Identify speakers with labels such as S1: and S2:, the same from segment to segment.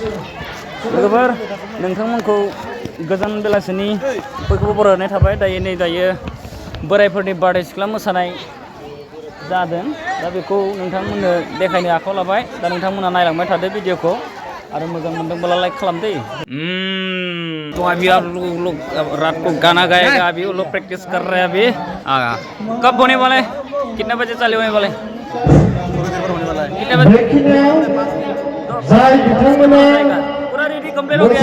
S1: लोगोफोर नोंथांमोनखौ गोजान बेलासिनि बयखौबो बरायनाय थाबाय दायो बोरायफोरनि बारदै सिख्ला मोसानाय जादों दा बेखौ नोंथांमोननो देखायनो आखायाव लाबाय दा नोंथांमोना नायलांबाय थादो भिडिअखौ आरो मोजां मोनदोंब्ला लाइक खालाम दे तो अभी आप लोग रात को गाना गाएगा अभी वो लोग प्रैक्टिस कर रहे हैं अभी कब होने वाला है कितने बजे चालू होने वाला है कितने बजे पूरा रेडी कंप्लीट हो गया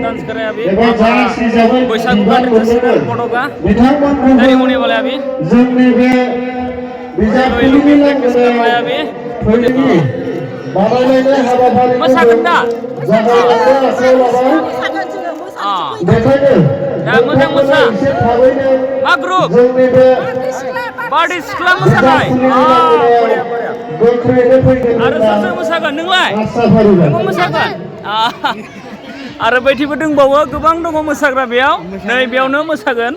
S1: डांस कर रहे हैं अभी बैसागु का ट्रेडिशनल फोटो का रेडी होने वाला है अभी प्रैक्टिस कर रहे हैं अभी मोसागोन दा मोजां मोसा मा ग्रुप बारदै सिख्ला मोसानाय आरो सोर मोसागोन नोंलाय नोंबो मोसागोन आरो बैथिबो दंबावो गोबां दङ मोसाग्रा बेयाव नै बेयावनो मोसागोन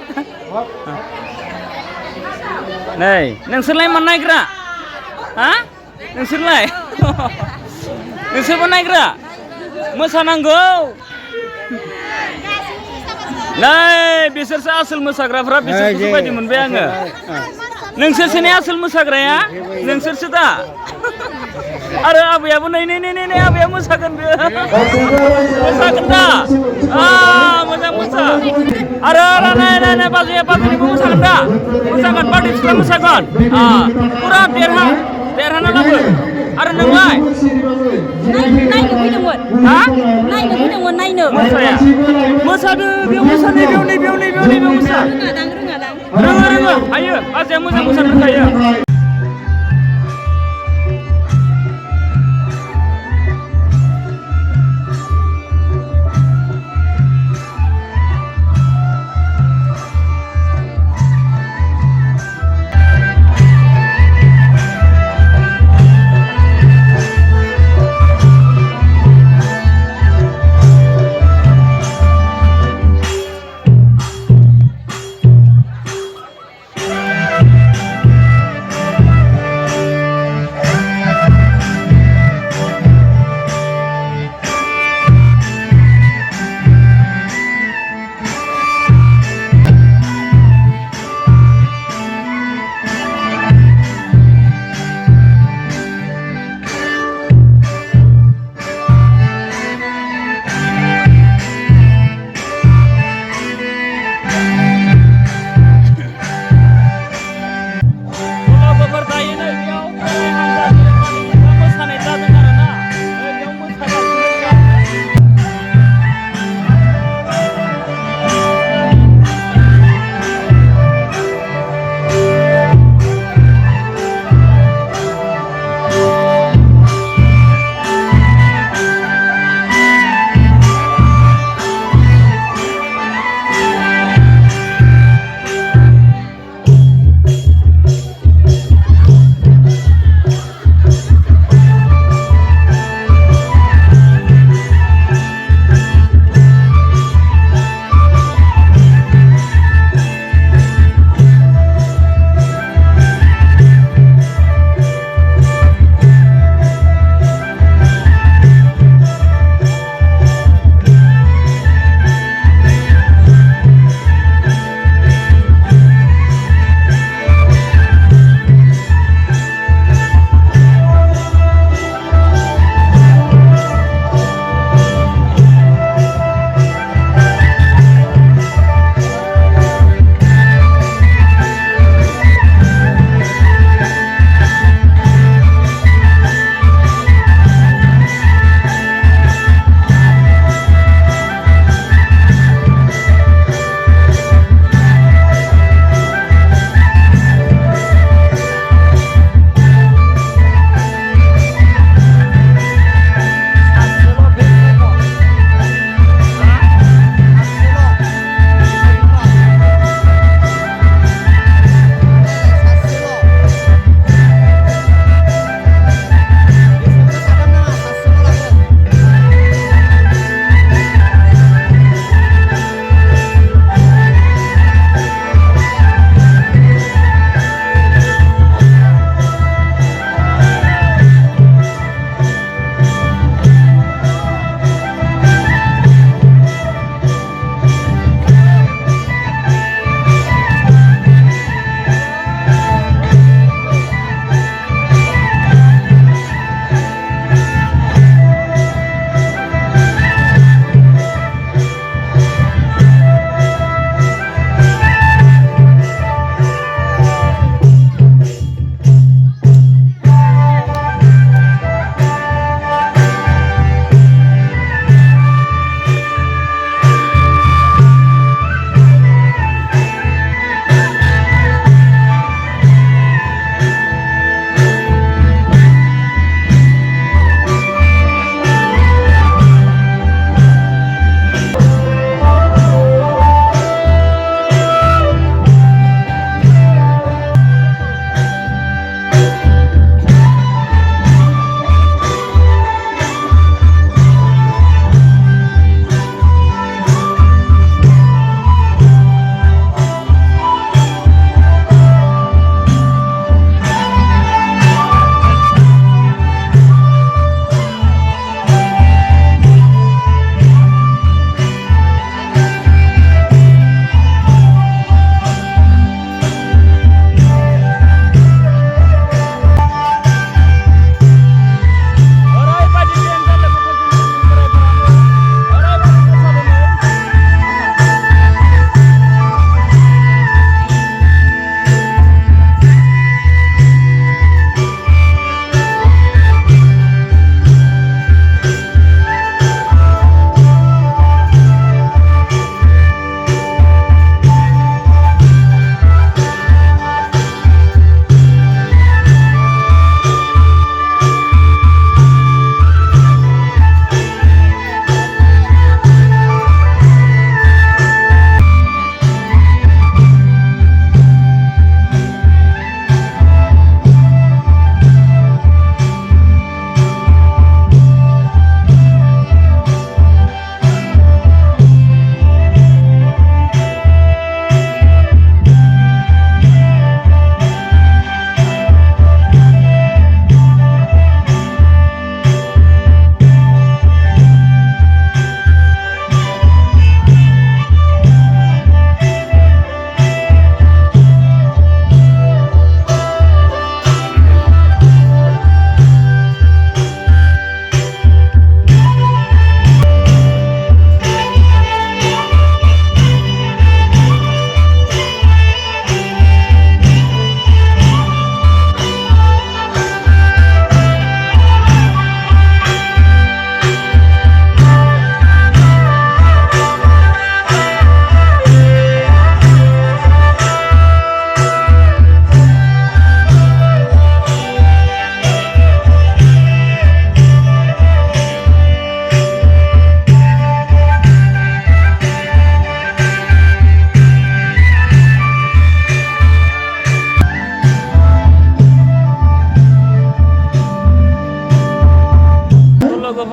S1: नै नोंसोरलाय मा नायग्रा हा नोंसोरलाय नोंसोरबो नायग्रा मोसानांगौ नै बिसोरसो आसोल मोसाग्राफ्रा बिसोरखौसो बायदि मोनबाय आङो नोंसोरसो ने आसोल मोसाग्राया नोंसोरसो दा आरो आबैयाबो नै आबैया मोसागोन बेयो मोसागोन दा मोजां मोसा आरो नाय बाजैनिबो मोसागोन दा मोसागोन बारदै सिख्ला मोसागोन पुरा देरहाना लाबो आरो नोंलाय
S2: नायनो फैदोंमोन नायनो
S1: मोसादो बेयाव मोसानाय बेयाव मोसा रोङो हायो बाजैया मोजां मोसानो रोंखायो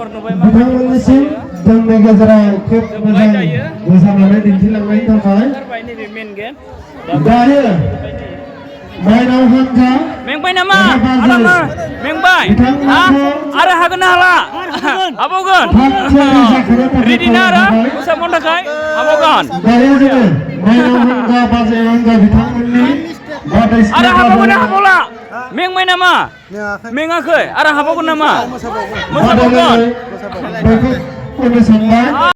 S1: महर नुबाय माबायदि
S3: बिथांमोननिसिम
S1: मोसायो
S3: जोंनि गेजेराव खोब मोजां मोसानानै दिन्थिलांनायनि थाखाय
S1: ओंखारबाय नैबे मेन गेट
S3: दायो माइनाव हान्जा
S1: मेंबाय नामा आरामा मेंबाय हा आरो हागोन ना हाला हाबावगोन रेडि ना आरो मोसाबावनो थाखाय हाबावगोन
S3: दायो जोङो माइनाव हान्जा बाजै हान्जा बिथांमोननि
S1: आरो हाबावगोन ना हाबावला मेंबाय नामा मेङाखै आरो हाबावगोन नामा मोसाबावगोन
S3: बादायलायनाय बयबो खननो सानबाय